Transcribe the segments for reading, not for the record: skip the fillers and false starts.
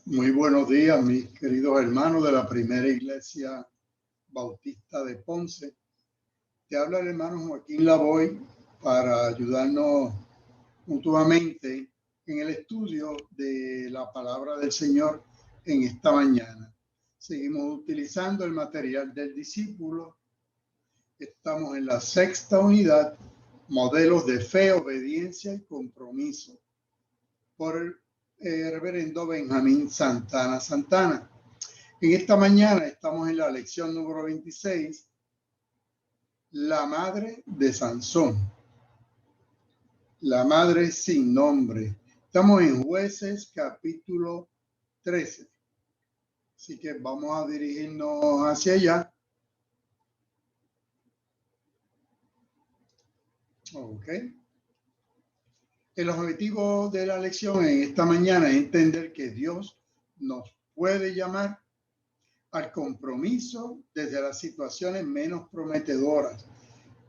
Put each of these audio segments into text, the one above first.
Muy buenos días, mis queridos hermanos de la Primera Iglesia Bautista de Ponce. Te habla el hermano Joaquín Lavoy para ayudarnos mutuamente en el estudio de la palabra del Señor en esta mañana. Seguimos utilizando el material del discípulo. Estamos en la sexta unidad, modelos de fe, obediencia y compromiso, por el reverendo Benjamín Santana Santana. En esta mañana estamos en la lección número 26, la madre de Sansón, la madre sin nombre. Estamos en Jueces capítulo 13. Así que vamos a dirigirnos hacia allá. Ok. El objetivo de la lección en esta mañana es entender que Dios nos puede llamar al compromiso desde las situaciones menos prometedoras,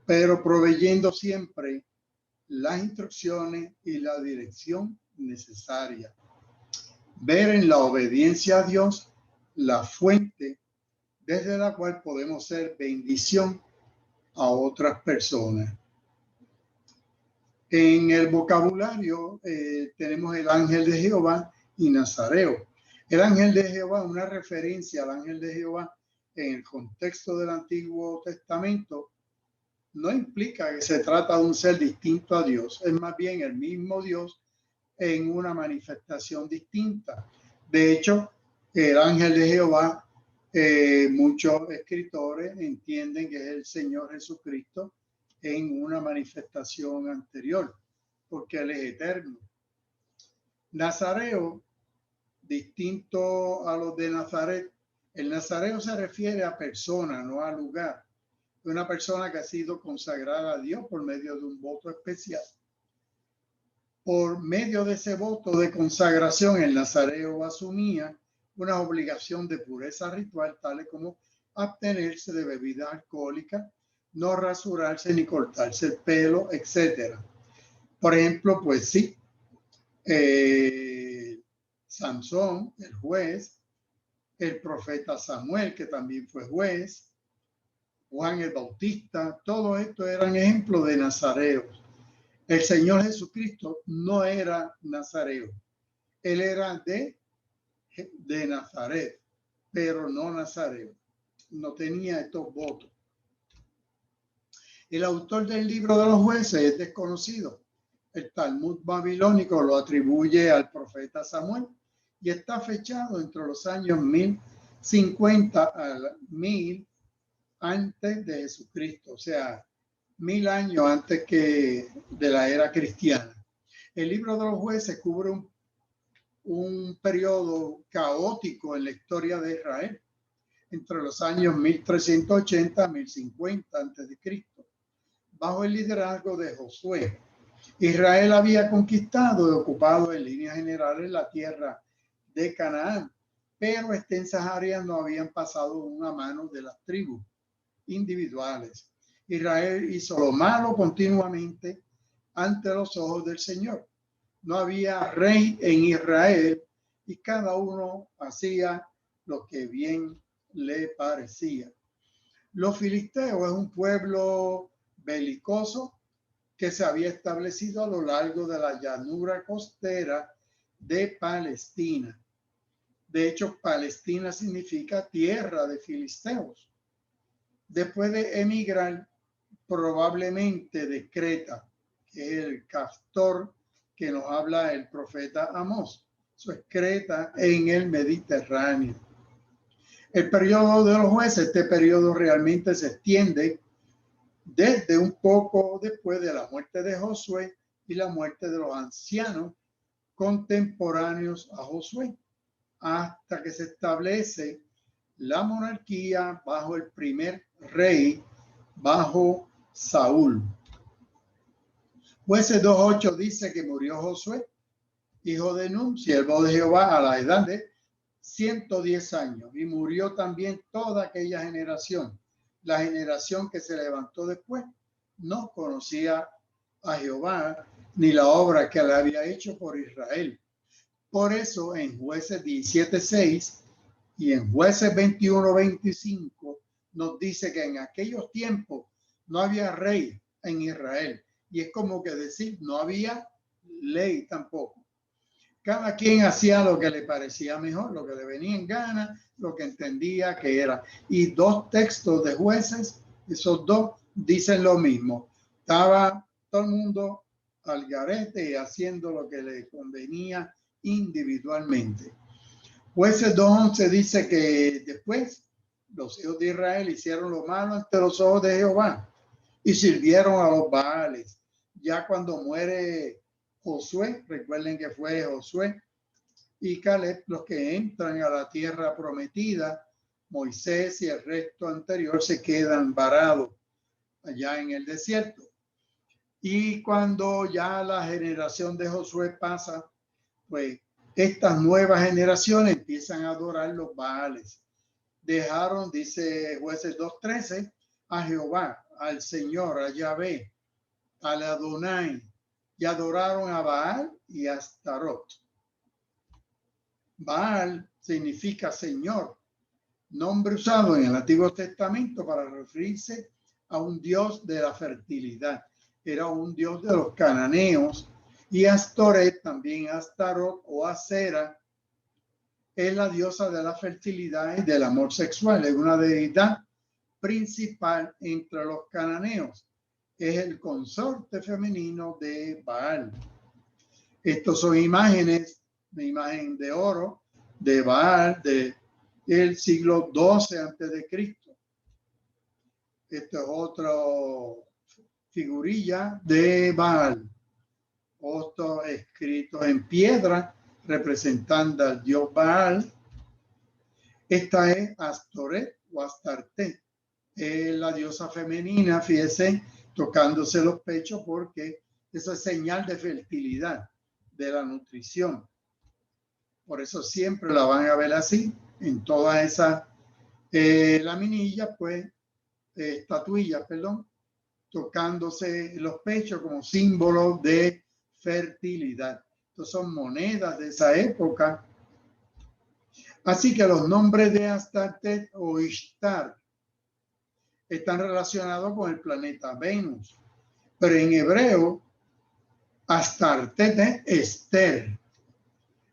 pero proveyendo siempre las instrucciones y la dirección necesaria. Ver en la obediencia a Dios la fuente desde la cual podemos ser bendición a otras personas. En el vocabulario tenemos el ángel de Jehová y Nazareo. El ángel de Jehová, una referencia al ángel de Jehová en el contexto del Antiguo Testamento, no implica que se trata de un ser distinto a Dios, es más bien el mismo Dios en una manifestación distinta. De hecho, el ángel de Jehová, muchos escritores entienden que es el Señor Jesucristo en una manifestación anterior, porque Él es eterno. Nazareo, distinto a los de Nazaret, el nazareo se refiere a persona, no a lugar. Una persona que ha sido consagrada a Dios por medio de un voto especial. Por medio de ese voto de consagración, el nazareo asumía una obligación de pureza ritual, tales como abstenerse de bebidas alcohólicas, no rasurarse ni cortarse el pelo, etc. Por ejemplo, pues sí, Sansón, el juez, el profeta Samuel, que también fue juez, Juan el Bautista, todos estos eran ejemplos de nazareos. El Señor Jesucristo no era nazareo. Él era de Nazaret, pero no nazareo. No tenía estos votos. El autor del libro de los jueces es desconocido. El Talmud babilónico lo atribuye al profeta Samuel y está fechado entre los años 1050 al 1000 antes de Jesucristo, o sea, 1000 años antes que de la era cristiana. El libro de los jueces cubre un periodo caótico en la historia de Israel, entre los años 1380 a 1050 antes de Cristo, bajo el liderazgo de Josué. Israel había conquistado y ocupado en líneas generales la tierra de Canaán, pero extensas áreas no habían pasado una mano de las tribus individuales. Israel hizo lo malo continuamente ante los ojos del Señor. No había rey en Israel y cada uno hacía lo que bien le parecía. Los filisteos es un pueblo belicoso que se había establecido a lo largo de la llanura costera de Palestina. De hecho, Palestina significa tierra de filisteos. Después de emigrar probablemente de Creta, que es el Castor que nos habla el profeta Amós. Eso es Creta en el Mediterráneo. El periodo de los jueces, este periodo realmente se extiende desde un poco después de la muerte de Josué y la muerte de los ancianos contemporáneos a Josué, hasta que se establece la monarquía bajo el primer rey, bajo Saúl. Jueces 2:8 dice que murió Josué, hijo de Nun, siervo de Jehová, a la edad de 110 años, y murió también toda aquella generación. La generación que se levantó después no conocía a Jehová ni la obra que le había hecho por Israel. Por eso en Jueces 17:6 y en Jueces 21:25 nos dice que en aquellos tiempos no había rey en Israel. Y es como que decir, no había ley tampoco. Cada quien hacía lo que le parecía mejor, lo que le venía en gana, lo que entendía que era. Y dos textos de Jueces, esos dos dicen lo mismo. Estaba todo el mundo al garete haciendo lo que le convenía individualmente. Jueces 2:11 dice que después los hijos de Israel hicieron lo malo ante los ojos de Jehová y sirvieron a los Baales. Ya cuando muere Josué, recuerden que fue Josué y Caleb los que entran a la tierra prometida, Moisés y el resto anterior se quedan varados allá en el desierto. Y cuando ya la generación de Josué pasa, pues estas nuevas generaciones empiezan a adorar los Baales. Dejaron, dice Jueces 2:13, a Jehová, al Señor, a Yahvé, al Adonai, y adoraron a Baal y a Astarot. Baal significa Señor, nombre usado en el Antiguo Testamento para referirse a un dios de la fertilidad. Era un dios de los cananeos. Y Astoret, también Astarot o Asera, es la diosa de la fertilidad y del amor sexual. Es una deidad principal entre los cananeos. Es el consorte femenino de Baal. Estos son imágenes, una imagen de oro de Baal del siglo XII antes de Cristo. Esto es otra figurilla de Baal. Otro escrito en piedra representando al dios Baal. Esta es Astoret o Astarte, la diosa femenina, fíjese, tocándose los pechos porque eso es señal de fertilidad, de la nutrición. Por eso siempre la van a ver así, en todas esas laminillas, pues, estatuillas, perdón, tocándose los pechos como símbolo de fertilidad. Estos son monedas de esa época. Así que los nombres de Astarte o Ishtar están relacionados con el planeta Venus. Pero en hebreo, Astarte es Esther.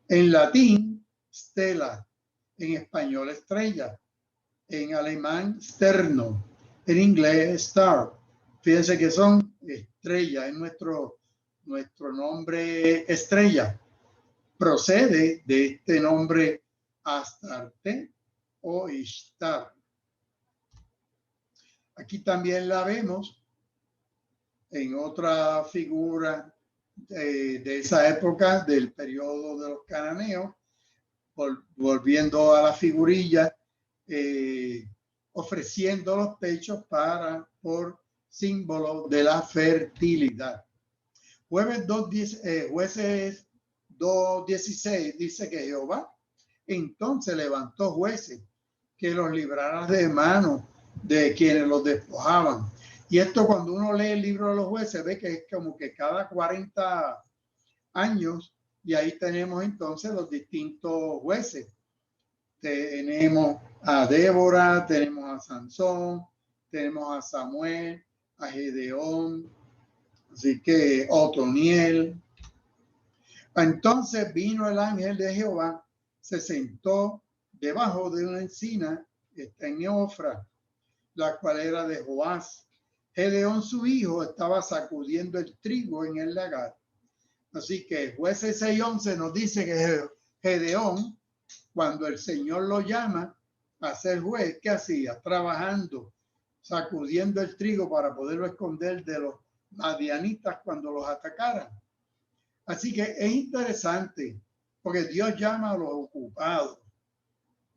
En latín, Stella. En español, estrella. En alemán, sterno. En inglés, star. Fíjense que son estrellas. Es nuestro nombre estrella. Procede de este nombre Astarte o Ishtar. Aquí también la vemos en otra figura de esa época, del periodo de los cananeos, volviendo a la figurilla, ofreciendo los pechos por símbolo de la fertilidad. Jueces 2:16 dice que Jehová entonces levantó jueces que los libraran de manos de quienes los despojaban. Y esto, cuando uno lee el libro de los jueces, ve que es como que cada 40 años, y ahí tenemos entonces los distintos jueces. Tenemos a Débora, tenemos a Sansón, tenemos a Samuel, a Gedeón, así que Otoniel. Entonces vino el ángel de Jehová, se sentó debajo de una encina, está en Ofra, la cual era de Joás. Gedeón, su hijo, estaba sacudiendo el trigo en el lagar. Así que Jueces 6:11 nos dice que Gedeón, cuando el Señor lo llama a ser juez, ¿qué hacía? Trabajando, sacudiendo el trigo para poderlo esconder de los madianitas cuando los atacaran. Así que es interesante porque Dios llama a los ocupados.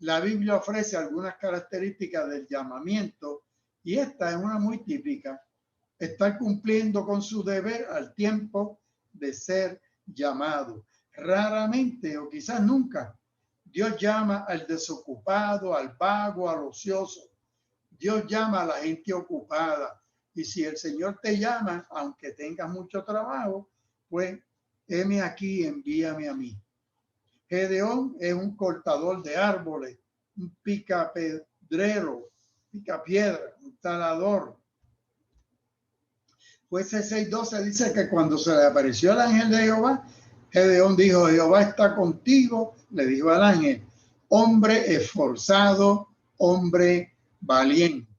La Biblia ofrece algunas características del llamamiento y esta es una muy típica: estar cumpliendo con su deber al tiempo de ser llamado. Raramente o quizás nunca Dios llama al desocupado, al vago, al ocioso. Dios llama a la gente ocupada. Y si el Señor te llama, aunque tengas mucho trabajo, pues heme aquí, envíame a mí. Gedeón es un cortador de árboles, un picapedrero, picapiedra, un talador. Jueces 6:12 dice que cuando se le apareció el ángel de Jehová, Gedeón dijo: Jehová está contigo. Le dijo al ángel: hombre esforzado, hombre valiente.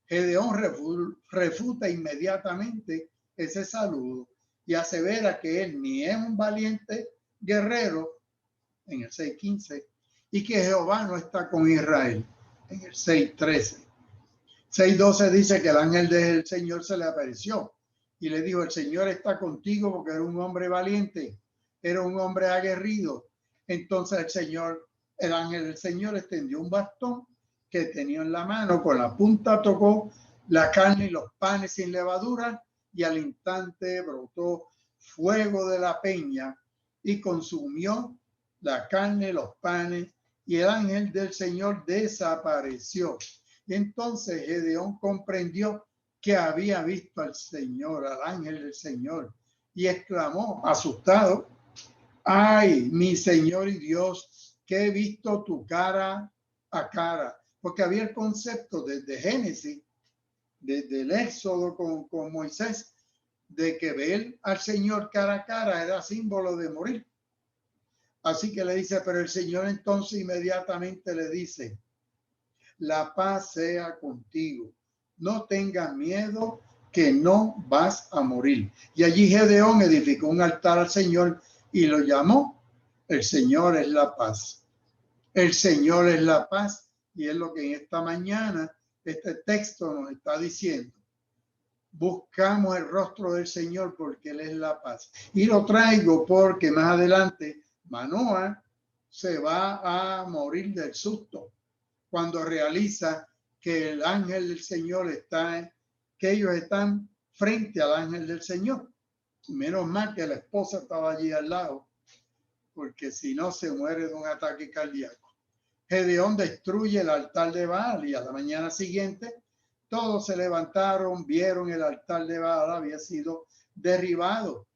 Gedeón refuta inmediatamente ese saludo y asevera que él ni es un valiente guerrero, en el 6:15, y que Jehová no está con Israel, en el 6:13. 6:12 dice que el ángel del Señor se le apareció y le dijo: el Señor está contigo porque eres un hombre valiente, eres un hombre aguerrido. Entonces el ángel del Señor extendió un bastón que tenía en la mano, con la punta tocó la carne y los panes sin levadura, y al instante brotó fuego de la peña y consumió la carne, los panes, y el ángel del Señor desapareció. Entonces Gedeón comprendió que había visto al Señor, al ángel del Señor, y exclamó asustado: ay, mi Señor y Dios, que he visto tu cara a cara. Porque había el concepto desde Génesis, desde el Éxodo con Moisés, de que ver al Señor cara a cara era símbolo de morir. Así que le dice, pero el Señor entonces inmediatamente le dice: la paz sea contigo, no tengas miedo, que no vas a morir. Y allí Gedeón edificó un altar al Señor y lo llamó: el Señor es la paz. El Señor es la paz, y es lo que en esta mañana este texto nos está diciendo. Buscamos el rostro del Señor porque Él es la paz. Y lo traigo porque más adelante Manoah se va a morir del susto cuando realiza que el ángel del Señor que ellos están frente al ángel del Señor. Menos mal que la esposa estaba allí al lado, porque si no se muere de un ataque cardíaco. Gedeón destruye el altar de Baal y a la mañana siguiente todos se levantaron, vieron el altar de Baal había sido derribado,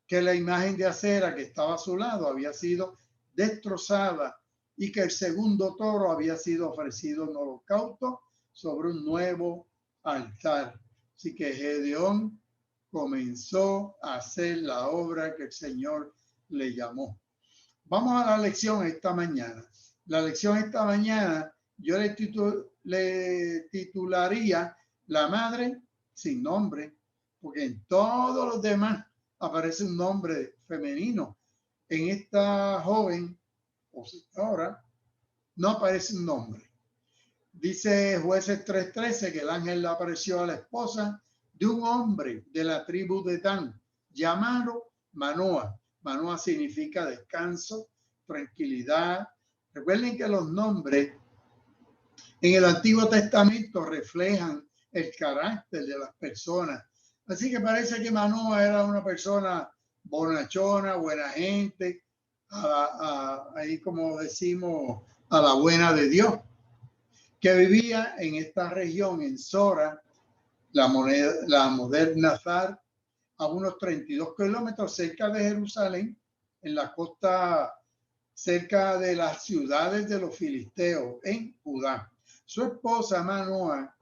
que la imagen de acera que estaba a su lado había sido destrozada y que el segundo toro había sido ofrecido en holocausto sobre un nuevo altar. Así que Gedeón comenzó a hacer la obra que el Señor le llamó. Vamos a la lección esta mañana. La lección esta mañana yo le titularía La madre sin nombre, porque en todos los demás aparece un nombre femenino. En esta joven o señora no aparece un nombre. Dice Jueces 3:13 que el ángel le apareció a la esposa de un hombre de la tribu de Dan, llamado Manoah. Manoah significa descanso, tranquilidad. Recuerden que los nombres en el Antiguo Testamento reflejan el carácter de las personas. Así que parece que Manoah era una persona bonachona, buena gente, ahí como decimos, a la buena de Dios, que vivía en esta región, en Sora, la moderna Zar, a unos 32 kilómetros cerca de Jerusalén, en la costa, cerca de las ciudades de los filisteos, en Judá. Su esposa Manoah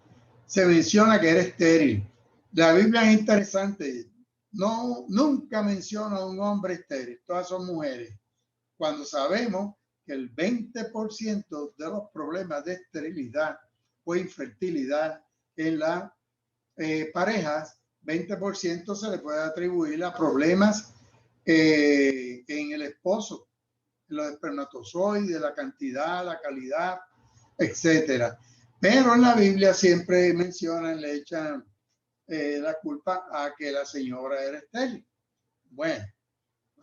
se menciona que era estéril. La Biblia es interesante, nunca menciona a un hombre estéril, todas son mujeres, cuando sabemos que el 20% de los problemas de esterilidad o infertilidad en las parejas, 20% se le puede atribuir a problemas en el esposo, en los espermatozoides, la cantidad, la calidad, etcétera. Pero en la Biblia siempre mencionan, le echan la culpa a que la señora era estéril. Bueno,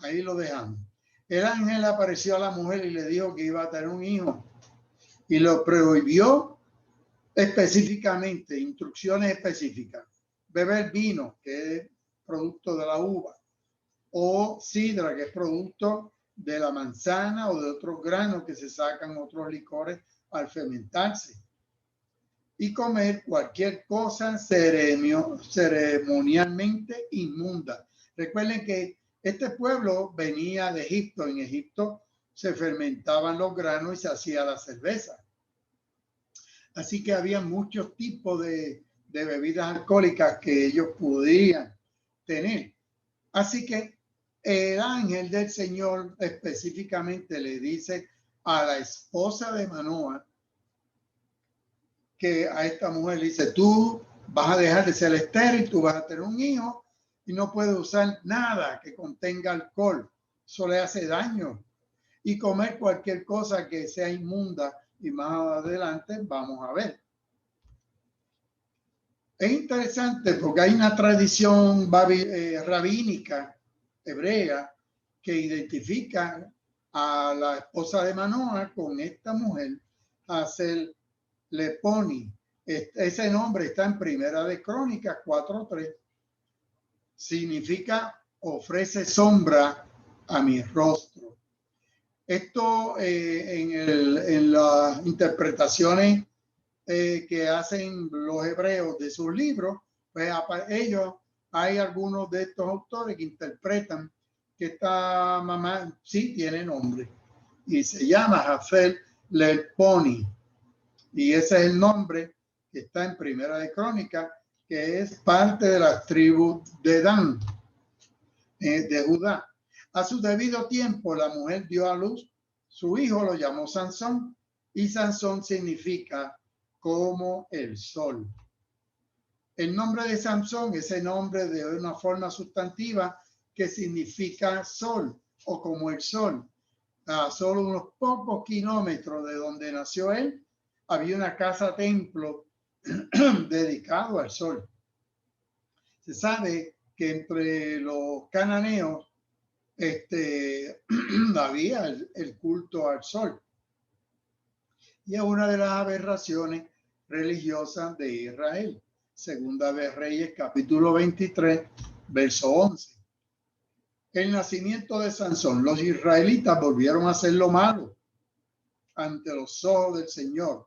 ahí lo dejamos. El ángel apareció a la mujer y le dijo que iba a tener un hijo y lo prohibió específicamente, instrucciones específicas: beber vino, que es producto de la uva, o sidra, que es producto de la manzana o de otros granos que se sacan otros licores al fermentarse, y comer cualquier cosa ceremonialmente inmunda. Recuerden que este pueblo venía de Egipto. En Egipto se fermentaban los granos y se hacía la cerveza. Así que había muchos tipos de bebidas alcohólicas que ellos podían tener. Así que el ángel del Señor específicamente le dice a la esposa de Manoah, que a esta mujer le dice, tú vas a dejar de ser estéril, tú vas a tener un hijo y no puedes usar nada que contenga alcohol. Eso le hace daño. Y comer cualquier cosa que sea inmunda, y más adelante vamos a ver. Es interesante porque hay una tradición rabínica hebrea que identifica a la esposa de Manoah con esta mujer, Hazel Leponi. Ese nombre está en Primera de Crónicas 4:3. Significa ofrece sombra a mi rostro. Esto en las interpretaciones que hacen los hebreos de sus libros, pues hay algunos de estos autores que interpretan que esta mamá sí tiene nombre y se llama Hazel Leponi, y ese es el nombre que está en Primera de Crónica, que es parte de la tribu de Dan, de Judá. A su debido tiempo la mujer dio a luz su hijo, lo llamó Sansón, y Sansón significa como el sol. El nombre de Sansón es el nombre de una forma sustantiva que significa sol o como el sol. A solo unos pocos kilómetros de donde nació él, había una casa templo dedicado al sol. Se sabe que entre los cananeos había el culto al sol. Y es una de las aberraciones religiosas de Israel. Segunda de Reyes, capítulo 23, verso 11. El nacimiento de Sansón. Los israelitas volvieron a hacer lo malo ante los ojos del Señor.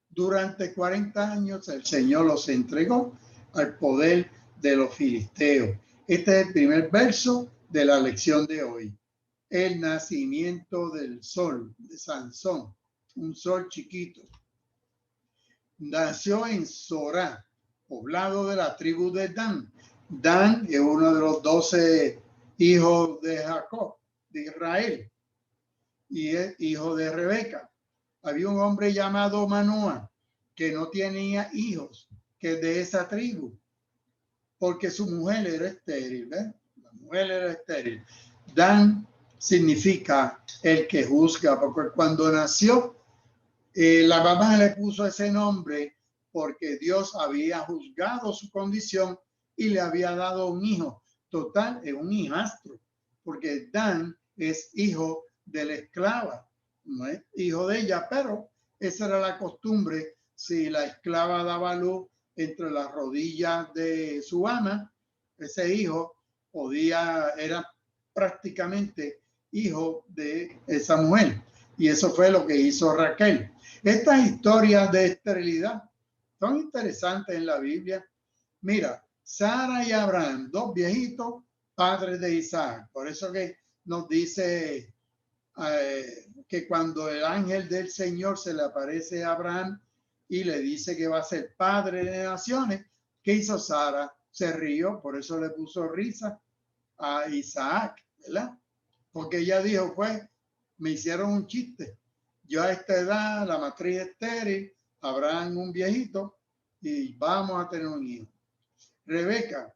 Durante 40 años el Señor los entregó al poder de los filisteos. Este es el primer verso de la lección de hoy. El nacimiento del sol, de Sansón, un sol chiquito. Nació en Zorá, poblado de la tribu de Dan. Dan es uno de los 12 hijos de Jacob, de Israel, y es hijo de Rebeca. Había un hombre llamado Manoah que no tenía hijos, que es de esa tribu, porque su mujer era estéril. La mujer era estéril. Dan significa el que juzga, porque cuando nació, la mamá le puso ese nombre porque Dios había juzgado su condición y le había dado un hijo. Total, es un hijastro, porque Dan es hijo de la esclava, no es hijo de ella, pero esa era la costumbre. Si la esclava daba luz entre las rodillas de su ama, ese hijo era prácticamente hijo de esa mujer. Y eso fue lo que hizo Raquel. Estas historias de esterilidad son interesantes en la Biblia. Mira, Sara y Abraham, dos viejitos, padres de Isaac. Por eso que nos dice que cuando el ángel del Señor se le aparece a Abraham y le dice que va a ser padre de naciones, ¿qué hizo Sara? Se rió, por eso le puso risa a Isaac, ¿verdad? Porque ella dijo, pues, me hicieron un chiste. Yo a esta edad, la matriz estéril, Abraham un viejito, y vamos a tener un hijo. Rebeca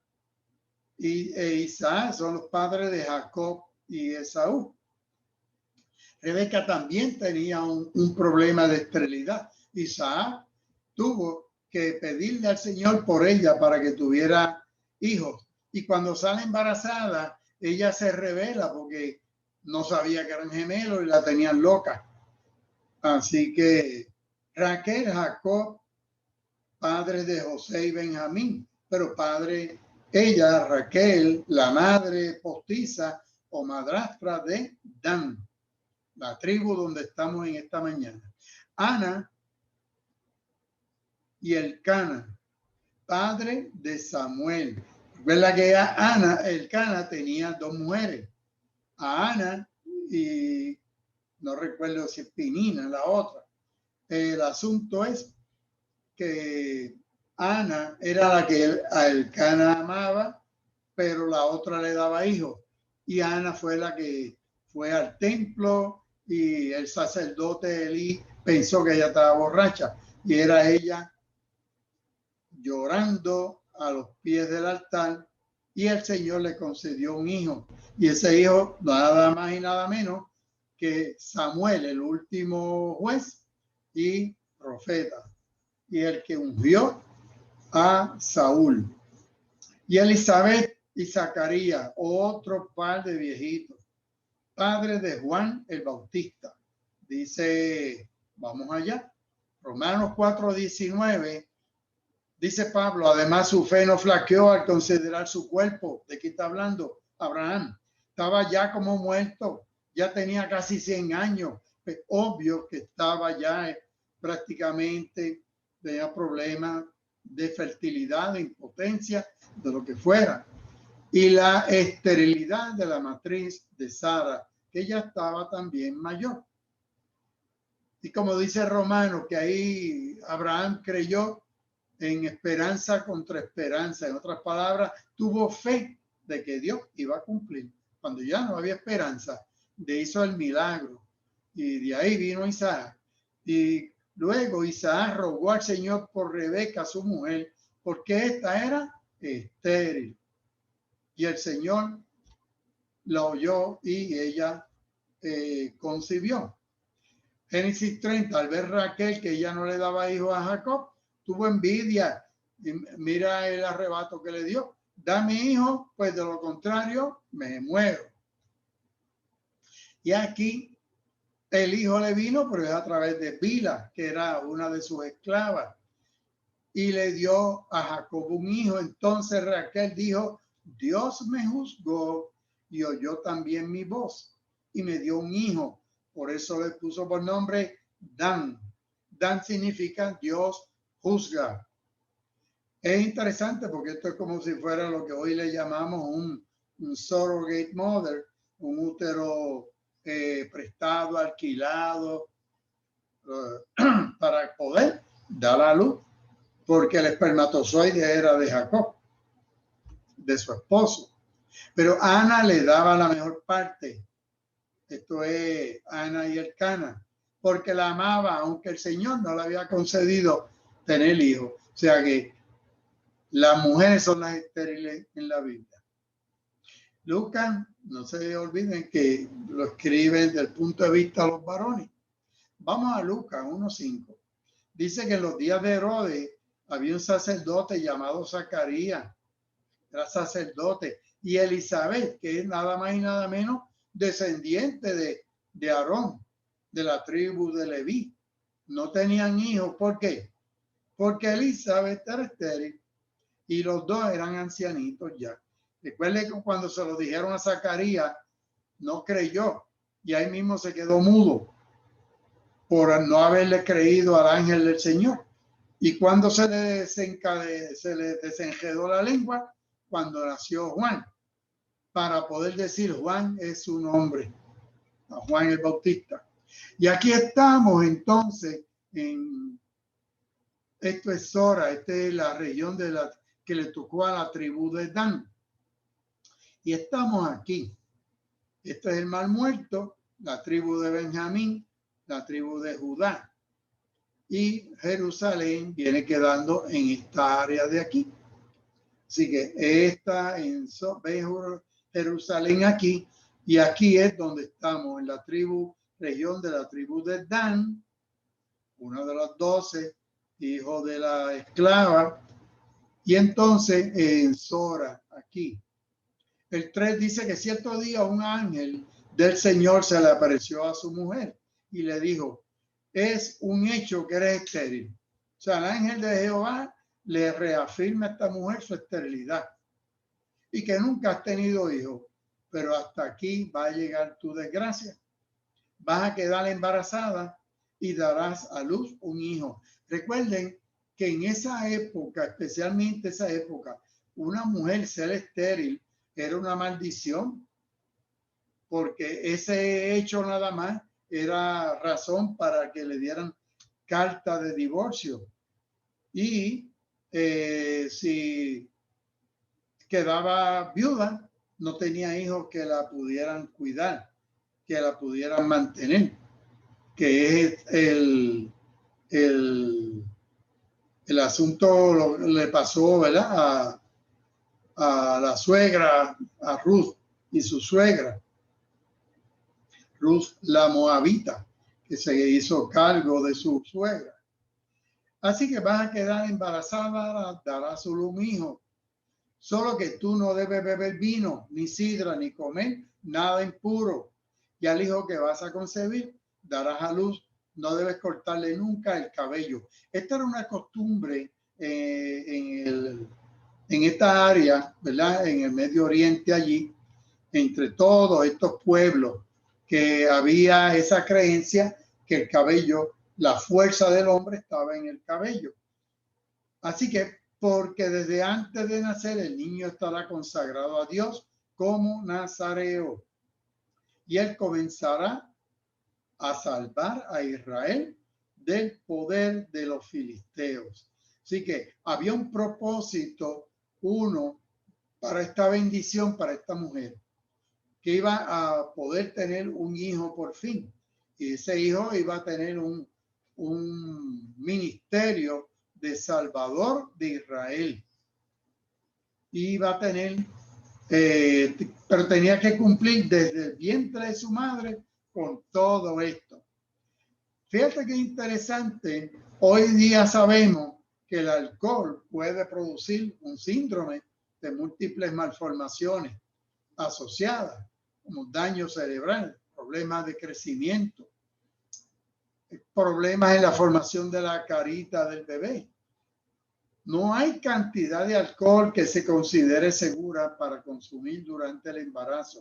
e Isaac son los padres de Jacob y Esaú. Rebeca también tenía un problema de esterilidad. Isaac tuvo que pedirle al Señor por ella para que tuviera hijos. Y cuando sale embarazada, ella se revela porque no sabía que eran gemelos y la tenían loca. Así que Raquel, Jacob, padre de José y Benjamín, pero padre, ella, Raquel, la madre postiza o madrastra de Dan, la tribu donde estamos en esta mañana. Ana y Elcana, padre de Samuel. Recuerda que Ana, Elcana tenía dos mujeres. A Ana y no recuerdo si es Penina, la otra. El asunto es que Ana era la que el Cana amaba, pero la otra le daba hijos. Y Ana fue la que fue al templo y el sacerdote Elí pensó que ella estaba borracha y era ella llorando a los pies del altar y el Señor le concedió un hijo. Y ese hijo nada más y nada menos que Samuel, el último juez y profeta, y el que ungió a Saúl. Y Elizabeth y Zacarías, otro par de viejitos, padres de Juan el Bautista. Dice, vamos allá, Romanos 4:19. Dice Pablo, además su fe no flaqueó al considerar su cuerpo. ¿De qué está hablando Abraham? Estaba ya como muerto, ya tenía casi 100 años. Pues obvio que estaba ya prácticamente, tenía problemas de fertilidad, de impotencia, de lo que fuera. Y la esterilidad de la matriz de Sara, que ya estaba también mayor. Y como dice Romano, que ahí Abraham creyó en esperanza contra esperanza. En otras palabras, tuvo fe de que Dios iba a cumplir. Cuando ya no había esperanza, de hizo el milagro. Y de ahí vino Isaac. Y luego Isaac rogó al Señor por Rebeca, su mujer, porque esta era estéril. Y el Señor la oyó y ella concibió. Génesis 30, al ver Raquel que ella no le daba hijos a Jacob, tuvo envidia y mira el arrebato que le dio. Dame hijo, pues de lo contrario me muero. Y aquí el hijo le vino, pero es a través de Bila, que era una de sus esclavas. Y le dio a Jacob un hijo. Entonces Raquel dijo, Dios me juzgó y oyó también mi voz y me dio un hijo. Por eso le puso por nombre Dan. Dan significa Dios juzga. Es interesante porque esto es como si fuera lo que hoy le llamamos un surrogate mother, un útero prestado, alquilado, para poder dar a luz, porque el espermatozoide era de Jacob, de su esposo. Pero Ana le daba la mejor parte. Esto es Ana y el Cana, porque la amaba, aunque el Señor no le había concedido tener hijos. O sea que las mujeres son las estériles en la Biblia. Lucas, no se olviden que lo escriben desde el punto de vista de los varones. Vamos a Lucas 1:5. Dice que en los días de Herodes había un sacerdote llamado Zacarías, era sacerdote, y Elizabeth, que es nada más y nada menos descendiente de Aarón, de la tribu de Leví. No tenían hijos. ¿Por qué? Porque Elizabeth era estéril y los dos eran ancianitos ya. Recuerden que cuando se lo dijeron a Zacarías, no creyó y ahí mismo se quedó mudo por no haberle creído al ángel del Señor. Y cuando se le desenredó la lengua, cuando nació Juan, para poder decir Juan es su nombre, a Juan el Bautista. Y aquí estamos entonces en, esto es Sora, esta es la región que le tocó a la tribu de Dan. Y estamos aquí. Este es el Mar Muerto, la tribu de Benjamín, la tribu de Judá. Y Jerusalén viene quedando en esta área de aquí. Así que esta en Jerusalén aquí, y aquí es donde estamos, en la región de la tribu de Dan, uno de los 12 hijos de la esclava, y entonces en Sora, aquí. El 3 dice que cierto día un ángel del Señor se le apareció a su mujer y le dijo, es un hecho que eres estéril. O sea, el ángel de Jehová le reafirma a esta mujer su esterilidad y que nunca has tenido hijos, pero hasta aquí va a llegar tu desgracia. Vas a quedar embarazada y darás a luz un hijo. Recuerden que en esa época, especialmente esa época, una mujer ser estéril era una maldición, porque ese hecho nada más era razón para que le dieran carta de divorcio. Y si quedaba viuda, no tenía hijos que la pudieran cuidar, que la pudieran mantener, que es el asunto le pasó, ¿verdad? A la suegra, a Ruth y su suegra, Ruth la Moabita, que se hizo cargo de su suegra. Así que vas a quedar embarazada, dará solo un hijo. Solo que tú no debes beber vino, ni sidra, ni comer nada impuro. Y al hijo que vas a concebir, darás a luz. No debes cortarle nunca el cabello. Esta era una costumbre en esta área, ¿verdad? En el Medio Oriente allí, entre todos estos pueblos, que había esa creencia que el cabello, la fuerza del hombre estaba en el cabello. Así que, porque desde antes de nacer el niño estará consagrado a Dios como nazareo, y él comenzará a salvar a Israel del poder de los filisteos. Así que había un propósito, uno, para esta bendición, para esta mujer, que iba a poder tener un hijo por fin. Y ese hijo iba a tener un ministerio de Salvador de Israel. Iba a tener, pero tenía que cumplir desde el vientre de su madre con todo esto. Fíjate qué interesante. Hoy día sabemos que el alcohol puede producir un síndrome de múltiples malformaciones asociadas, como daño cerebral, problemas de crecimiento, problemas en la formación de la carita del bebé. No hay cantidad de alcohol que se considere segura para consumir durante el embarazo.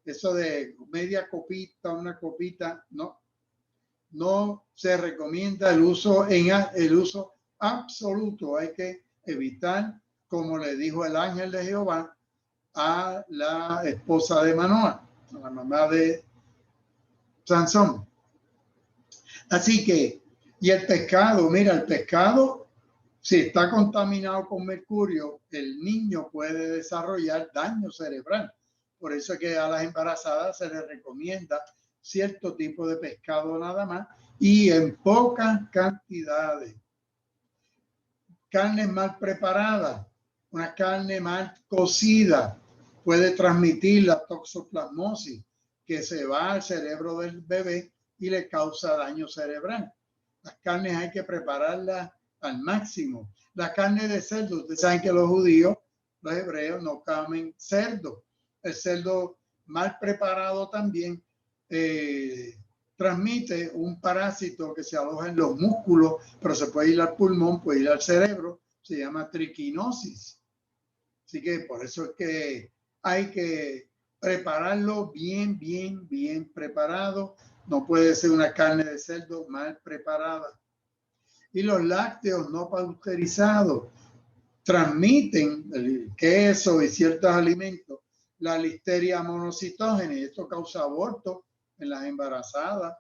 Eso de media copita, una copita, no se recomienda el uso absoluto. Hay que evitar, como le dijo el ángel de Jehová a la esposa de Manoah, a la mamá de Sansón. Así que, y el pescado, mira, el pescado, si está contaminado con mercurio, el niño puede desarrollar daño cerebral. Por eso es que a las embarazadas se les recomienda cierto tipo de pescado nada más y en pocas cantidades. Carne mal preparada, una carne mal cocida, puede transmitir la toxoplasmosis que se va al cerebro del bebé y le causa daño cerebral. Las carnes hay que prepararlas al máximo. La carne de cerdo, ustedes saben que los judíos, los hebreos, no comen cerdo. El cerdo mal preparado también transmite un parásito que se aloja en los músculos, pero se puede ir al pulmón, puede ir al cerebro, se llama triquinosis. Así que por eso es que hay que prepararlo bien preparado. No puede ser una carne de cerdo mal preparada. Y los lácteos no pasteurizados transmiten el queso y ciertos alimentos la listeria monocitógena, y esto causa aborto en las embarazadas,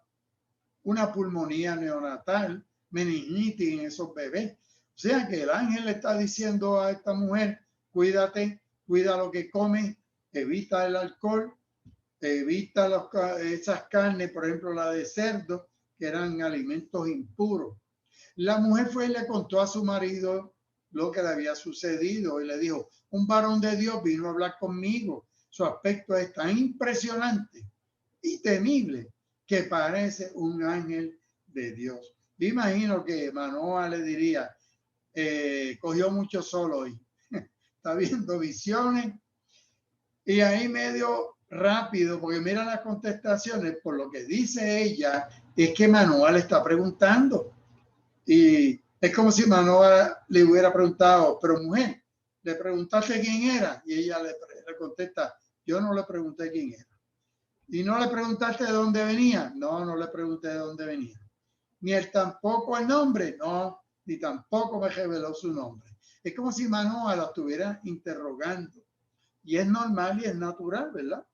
una pulmonía neonatal, meningitis en esos bebés. O sea que el ángel le está diciendo a esta mujer, cuídate, cuida lo que comes, evita el alcohol, evita esas carnes, por ejemplo la de cerdo, que eran alimentos impuros. La mujer fue y le contó a su marido lo que le había sucedido y le dijo, un varón de Dios vino a hablar conmigo. Su aspecto es tan impresionante y temible que parece un ángel de Dios. Me imagino que Manoah le diría, cogió mucho sol hoy, está viendo visiones. Y ahí medio rápido, porque mira las contestaciones, por lo que dice ella, es que Manoah le está preguntando. Y es como si Manoah le hubiera preguntado, pero mujer, ¿le preguntaste quién era? Y ella le contesta, yo no le pregunté quién era. ¿Y no le preguntaste de dónde venía? No, no le pregunté de dónde venía. Ni él tampoco el nombre, no, ni tampoco me reveló su nombre. Es como si Manoah la estuviera interrogando. Y es normal y es natural, ¿verdad?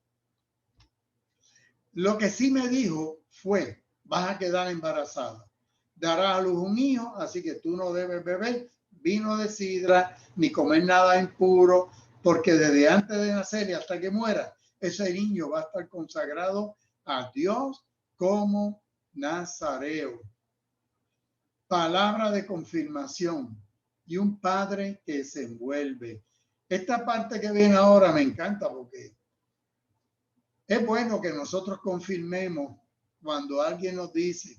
Lo que sí me dijo fue, vas a quedar embarazada, darás a luz un hijo, así que tú no debes beber vino de sidra ni comer nada impuro, porque desde antes de nacer y hasta que muera, ese niño va a estar consagrado a Dios como nazareo. Palabra de confirmación y un padre que se envuelve. Esta parte que viene ahora me encanta porque es bueno que nosotros confirmemos cuando alguien nos dice,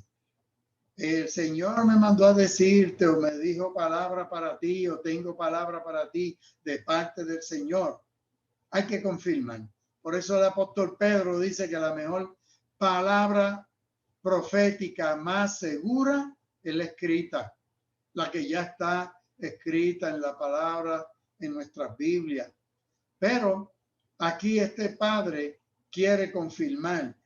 el Señor me mandó a decirte o me dijo palabra para ti o tengo palabra para ti de parte del Señor. Hay que confirmar. Por eso el apóstol Pedro dice que la mejor palabra profética más segura es la escrita, la que ya está escrita en la palabra en nuestras Biblias. Pero aquí este padre quiere confirmar.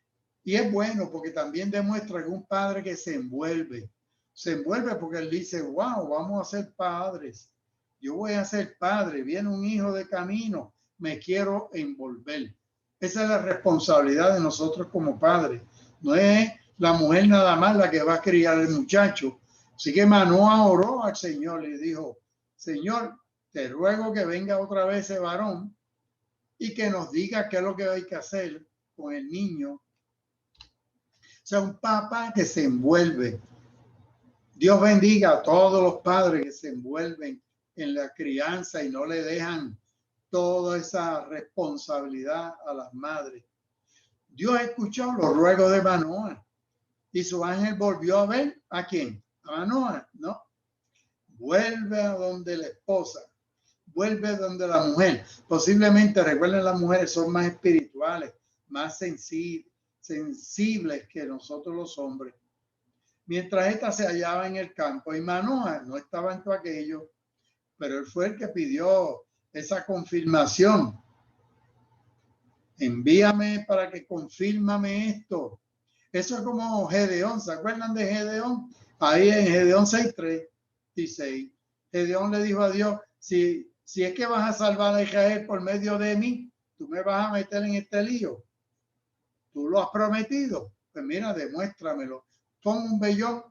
Y es bueno porque también demuestra que un padre que se envuelve porque él dice, wow, vamos a ser padres. Yo voy a ser padre. Viene un hijo de camino. Me quiero envolver. Esa es la responsabilidad de nosotros como padres. No es la mujer nada más la que va a criar al muchacho. Así que Manoa oró al Señor y dijo, Señor, te ruego que venga otra vez ese varón y que nos diga qué es lo que hay que hacer con el niño. O sea, un papá que se envuelve. Dios bendiga a todos los padres que se envuelven en la crianza y no le dejan toda esa responsabilidad a las madres. Dios escuchó los ruegos de Manoa y su ángel volvió a ver ¿a quién? A Manoa, ¿no? Vuelve a donde la esposa, vuelve donde la mujer. Posiblemente, recuerden, las mujeres son más espirituales, más sensibles que nosotros los hombres. Mientras esta se hallaba en el campo y Manoa no estaba en todo aquello, pero él fue el que pidió esa confirmación. Envíame para que confírmame esto. Eso es como Gedeón. ¿Se acuerdan de Gedeón? Ahí en Gedeón 6:3 dice, Gedeón le dijo a Dios, si es que vas a salvar a Israel por medio de mí, tú me vas a meter en este lío. Tú lo has prometido. Pues mira, demuéstramelo. Pon un vellón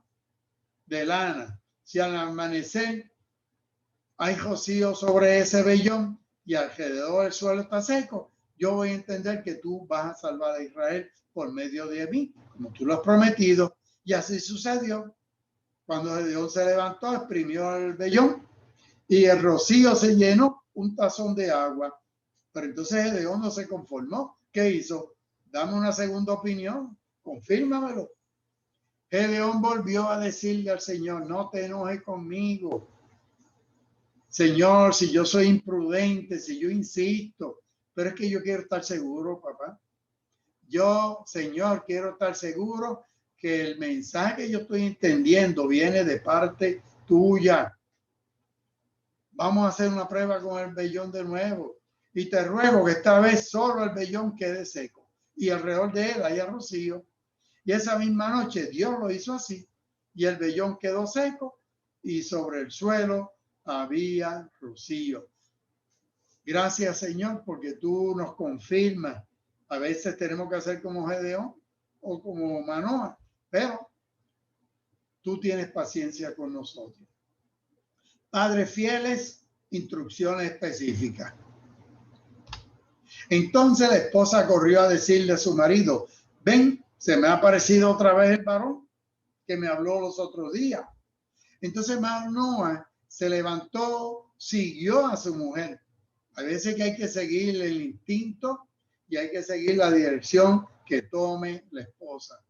de lana. Si al amanecer hay rocío sobre ese vellón y alrededor el suelo está seco, yo voy a entender que tú vas a salvar a Israel por medio de mí, como tú lo has prometido. Y así sucedió. Cuando Gedeón se levantó, exprimió el vellón y el rocío se llenó un tazón de agua. Pero entonces Gedeón no se conformó. ¿Qué hizo? Dame una segunda opinión, confírmamelo. Gedeón volvió a decirle al Señor, no te enojes conmigo. Señor, si yo soy imprudente, si yo insisto, pero es que yo quiero estar seguro, papá. Yo, Señor, quiero estar seguro que el mensaje que yo estoy entendiendo viene de parte tuya. Vamos a hacer una prueba con el vellón de nuevo. Y te ruego que esta vez solo el vellón quede seco y alrededor de él haya rocío. Y esa misma noche Dios lo hizo así. Y el vellón quedó seco y sobre el suelo había rocío. Gracias, Señor, porque tú nos confirmas. A veces tenemos que hacer como Gedeón o como Manoa, pero tú tienes paciencia con nosotros. Padres fieles, instrucciones específicas. Entonces la esposa corrió a decirle a su marido, ven, se me ha aparecido otra vez el varón que me habló los otros días. Entonces Manoa se levantó, siguió a su mujer. A veces que hay que seguir el instinto y hay que seguir la dirección que tome la esposa.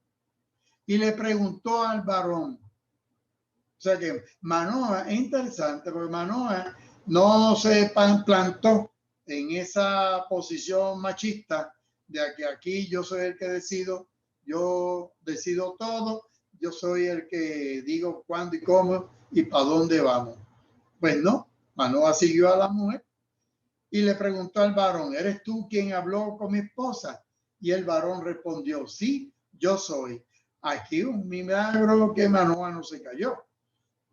Y le preguntó al varón. O sea que Manoa es interesante porque Manoa no se plantó en esa posición machista de que aquí yo soy el que decido, yo decido todo, yo soy el que digo cuándo y cómo y para dónde vamos. Pues no, Manoa siguió a la mujer y le preguntó al varón, ¿eres tú quien habló con mi esposa? Y el varón respondió, sí, yo soy. Aquí un milagro que Manoa no se cayó,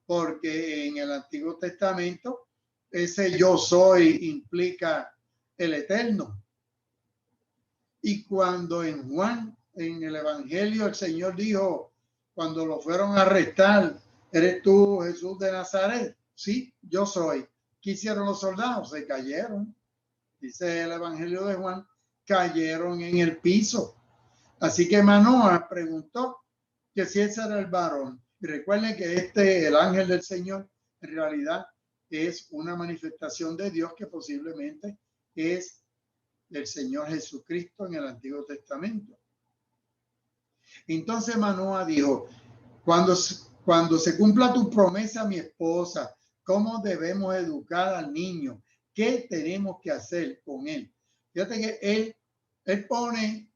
porque en el Antiguo Testamento ese yo soy implica el eterno. Y cuando en Juan en el Evangelio el Señor dijo, cuando lo fueron a arrestar, ¿eres tú Jesús de Nazaret? Sí, yo soy. ¿Qué hicieron los soldados? Se cayeron. Dice el Evangelio de Juan, cayeron en el piso. Así que Manoah preguntó que si ese era el varón. Y recuerden que el ángel del Señor, en realidad es una manifestación de Dios que posiblemente es el Señor Jesucristo en el Antiguo Testamento. Entonces Manoah dijo, cuando se cumpla tu promesa, mi esposa, ¿cómo debemos educar al niño? ¿Qué tenemos que hacer con él? Fíjate que él pone,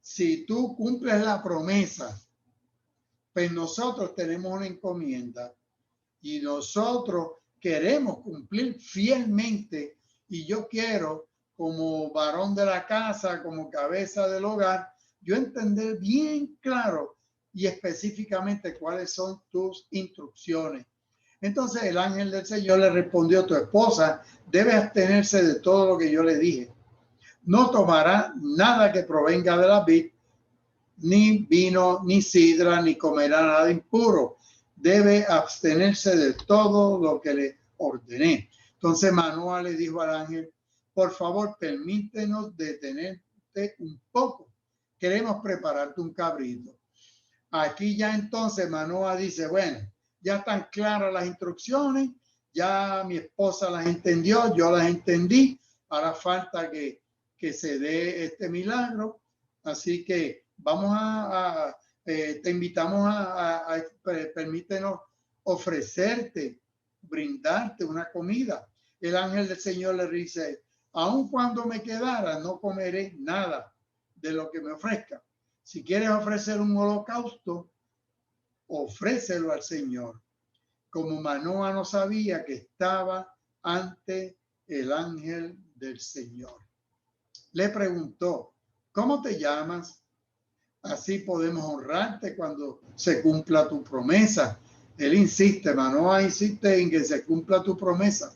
si tú cumples la promesa, pues nosotros tenemos una encomienda y nosotros queremos cumplir fielmente, y yo quiero, como varón de la casa, como cabeza del hogar, yo entender bien claro y específicamente cuáles son tus instrucciones. Entonces el ángel del Señor le respondió, tu esposa debe abstenerse de todo lo que yo le dije. No tomará nada que provenga de la vid, ni vino, ni sidra, ni comerá nada impuro. Debe abstenerse de todo lo que le ordené. Entonces Manoah le dijo al ángel, por favor, permítenos detenerte un poco. Queremos prepararte un cabrito. Aquí ya entonces Manoah dice, bueno, ya están claras las instrucciones, ya mi esposa las entendió, yo las entendí, ahora falta que se dé este milagro, así que vamos te invitamos permítenos ofrecerte, brindarte una comida. El ángel del Señor le dice, aun cuando me quedara, no comeré nada de lo que me ofrezca. Si quieres ofrecer un holocausto, ofrécelo al Señor. Como Manoah no sabía que estaba ante el ángel del Señor, le preguntó, ¿cómo te llamas? Así podemos honrarte cuando se cumpla tu promesa. Él insiste, Manoah insiste en que se cumpla tu promesa.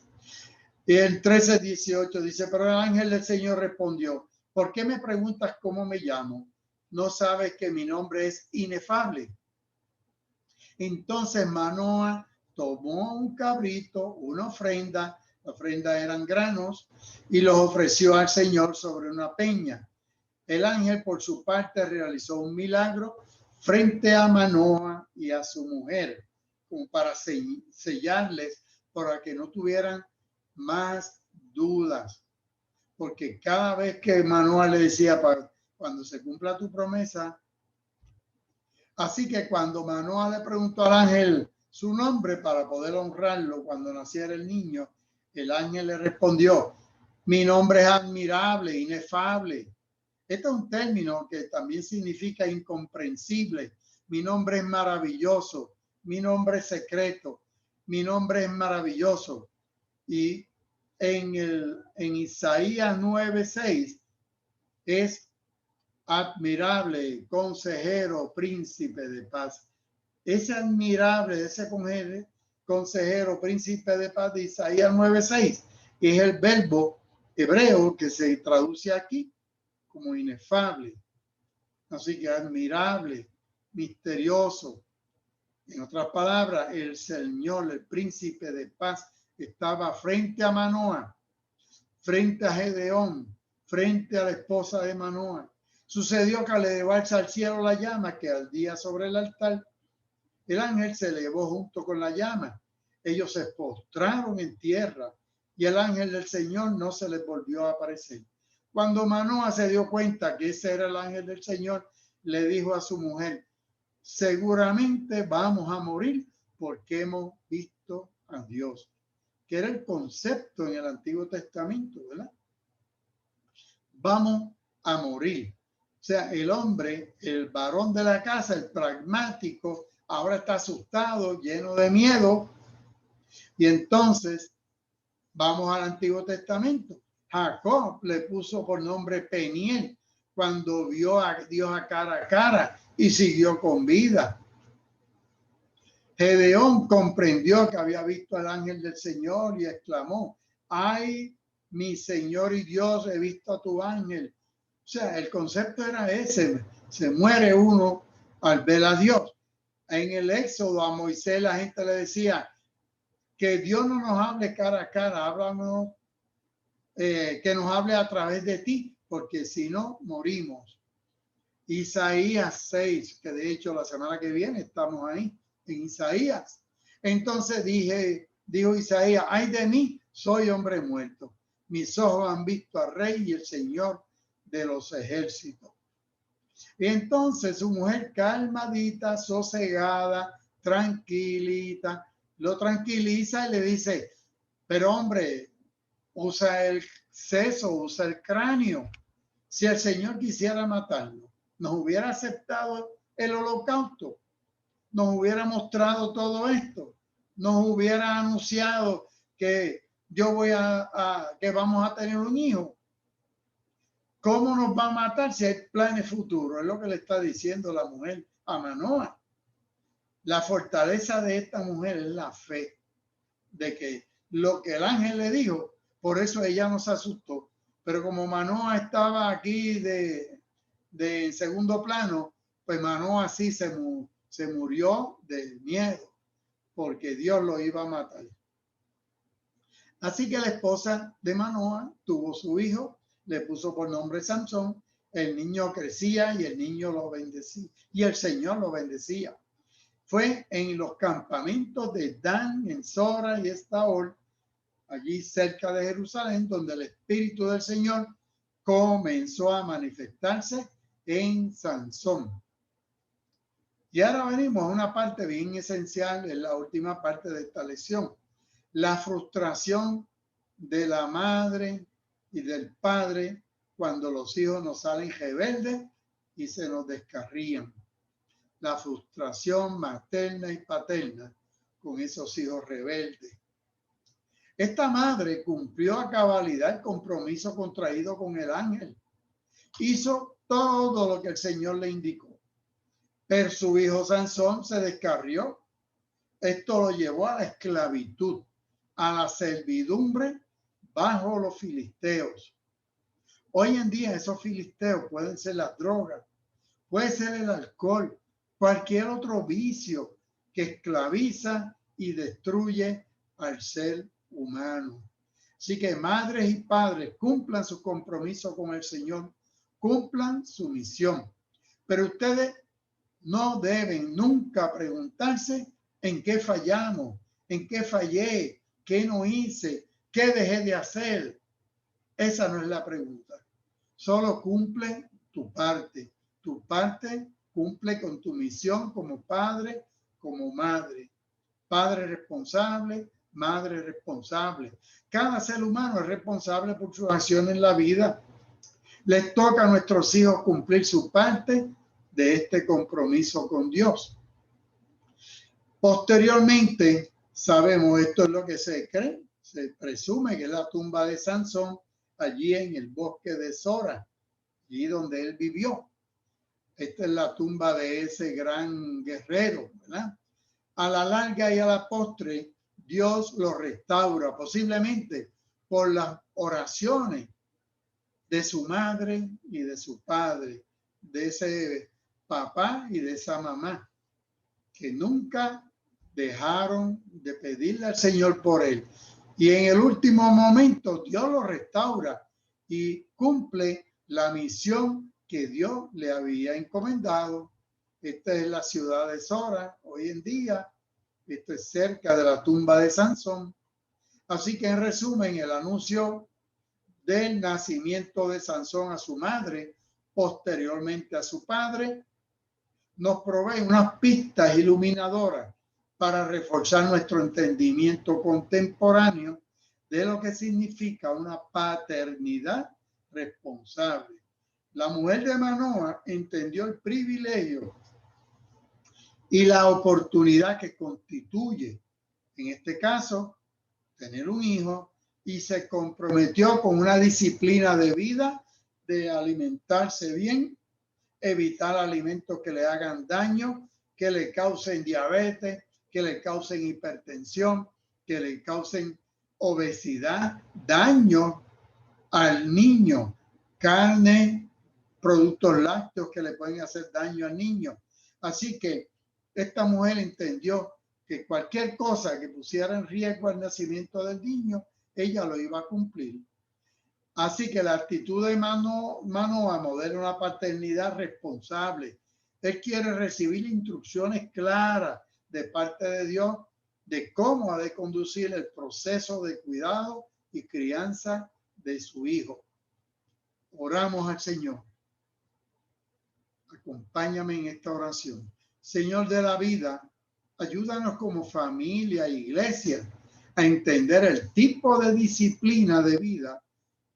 Y el 13:18 dice, pero el ángel del Señor respondió, ¿por qué me preguntas cómo me llamo? ¿No sabes que mi nombre es inefable? Entonces Manoah tomó un cabrito, una ofrenda, la ofrenda eran granos, y los ofreció al Señor sobre una peña. El ángel, por su parte, realizó un milagro frente a Manoah y a su mujer, como para sellarles, para que no tuvieran más dudas. Porque cada vez que Manoah le decía, cuando se cumpla tu promesa. Así que cuando Manoah le preguntó al ángel su nombre para poder honrarlo cuando naciera el niño, el ángel le respondió, mi nombre es admirable, inefable. Este es un término que también significa incomprensible. Mi nombre es maravilloso, mi nombre es secreto, mi nombre es maravilloso. Y en Isaías 9:6 es admirable, consejero, príncipe de paz. Ese admirable, ese consejero, príncipe de paz de Isaías 9:6 es el verbo hebreo que se traduce aquí como inefable. Así que admirable, misterioso. En otras palabras, el Señor, el príncipe de paz, estaba frente a Manoah, frente a Gedeón, frente a la esposa de Manoah. Sucedió que al elevarse al cielo la llama que ardía sobre el altar, el ángel se elevó junto con la llama. Ellos se postraron en tierra y el ángel del Señor no se les volvió a aparecer. Cuando Manoah se dio cuenta que ese era el ángel del Señor, le dijo a su mujer, seguramente vamos a morir porque hemos visto a Dios. Que era el concepto en el Antiguo Testamento, ¿verdad? Vamos a morir. O sea, el hombre, el varón de la casa, el pragmático, ahora está asustado, lleno de miedo. Y entonces vamos al Antiguo Testamento. Jacob le puso por nombre Peniel cuando vio a Dios a cara y siguió con vida. Gedeón comprendió que había visto al ángel del Señor y exclamó, ay, mi Señor y Dios, he visto a tu ángel. O sea, el concepto era ese. Se muere uno al ver a Dios. En el Éxodo a Moisés la gente le decía que Dios no nos hable cara a cara, háblanos, que nos hable a través de ti, porque si no, morimos. Isaías 6, que de hecho la semana que viene estamos ahí, en Isaías. Entonces dijo Isaías, ay de mí, soy hombre muerto. Mis ojos han visto al Rey y el Señor de los ejércitos. Y entonces su mujer calmadita, sosegada, tranquilita, lo tranquiliza y le dice, pero hombre, usa el seso, usa el cráneo. Si el Señor quisiera matarlo, nos hubiera aceptado el holocausto, nos hubiera mostrado todo esto, nos hubiera anunciado que que vamos a tener un hijo. ¿Cómo nos va a matar si hay planes futuros? Es lo que le está diciendo la mujer a Manoah. La fortaleza de esta mujer es la fe de que lo que el ángel le dijo, por eso ella no se asustó. Pero como Manoah estaba aquí de segundo plano, pues Manoah sí se murió de miedo porque Dios lo iba a matar. Así que la esposa de Manoah tuvo su hijo, le puso por nombre Sansón, el niño crecía y el niño lo bendecía y el Señor lo bendecía. Fue en los campamentos de Dan, en Sora y Estaol, allí cerca de Jerusalén, donde el Espíritu del Señor comenzó a manifestarse en Sansón. Y ahora venimos a una parte bien esencial, en la última parte de esta lección. La frustración de la madre y del padre cuando los hijos nos salen rebeldes y se nos descarrían. La frustración materna y paterna con esos hijos rebeldes. Esta madre cumplió a cabalidad el compromiso contraído con el ángel. Hizo todo lo que el Señor le indicó. Pero su hijo Sansón se descarrió. Esto lo llevó a la esclavitud, a la servidumbre bajo los filisteos. Hoy en día esos filisteos pueden ser las drogas, puede ser el alcohol, cualquier otro vicio que esclaviza y destruye al ser humano. Así que madres y padres, cumplan su compromiso con el Señor, cumplan su misión. Pero ustedes no deben nunca preguntarse en qué fallamos, en qué fallé, qué no hice, qué dejé de hacer. Esa no es la pregunta. Solo cumple tu parte. Tu parte cumple con tu misión como padre, como madre. Padre responsable, madre responsable. Cada ser humano es responsable por su acción en la vida. Les toca a nuestros hijos cumplir su parte de este compromiso con Dios. Posteriormente, sabemos, esto es lo que se cree, se presume que es la tumba de Sansón, allí en el bosque de Sora, allí donde él vivió. Esta es la tumba de ese gran guerrero, ¿verdad? A la larga y a la postre, Dios lo restaura, posiblemente por las oraciones de su madre y de su padre, de ese papá y de esa mamá, que nunca dejaron de pedirle al Señor por él. Y en el último momento Dios lo restaura y cumple la misión que Dios le había encomendado. Esta es la ciudad de Sora hoy en día. Esto es cerca de la tumba de Sansón. Así que en resumen, el anuncio del nacimiento de Sansón a su madre, posteriormente a su padre, nos provee unas pistas iluminadoras para reforzar nuestro entendimiento contemporáneo de lo que significa una paternidad responsable. La mujer de Manoah entendió el privilegio y la oportunidad que constituye, en este caso, tener un hijo, y se comprometió con una disciplina de vida de alimentarse bien, evitar alimentos que le hagan daño, que le causen diabetes, que le causen hipertensión, que le causen obesidad, daño al niño, carne productos lácteos que le pueden hacer daño al niño. Así que esta mujer entendió que cualquier cosa que pusiera en riesgo el nacimiento del niño, ella lo iba a cumplir. Así que la actitud de Manoah modela una paternidad responsable. Él quiere recibir instrucciones claras de parte de Dios de cómo ha de conducir el proceso de cuidado y crianza de su hijo. Oramos al Señor. Acompáñame en esta oración. Señor de la vida, ayúdanos como familia e iglesia a entender el tipo de disciplina de vida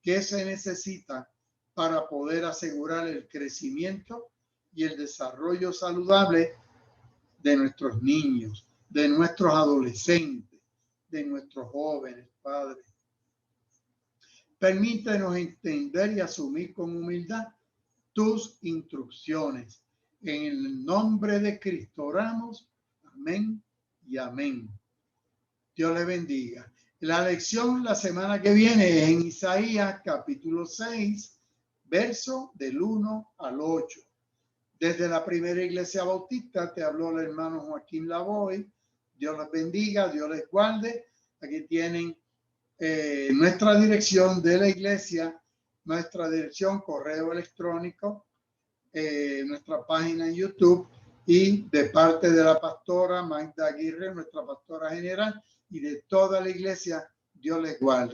que se necesita para poder asegurar el crecimiento y el desarrollo saludable de nuestros niños, de nuestros adolescentes, de nuestros jóvenes, padres. Permítenos entender y asumir con humildad tus instrucciones. En el nombre de Cristo oramos. Amén y amén. Dios le bendiga. La lección la semana que viene es en Isaías capítulo 6, verso del 1 al 8. Desde la primera iglesia bautista te habló el hermano Joaquín Lavoy. Dios les bendiga, Dios les guarde. Aquí tienen nuestra dirección de la iglesia, nuestra dirección, correo electrónico, nuestra página en YouTube y de parte de la pastora Magda Aguirre, nuestra pastora general, y de toda la iglesia, Dios les guarde.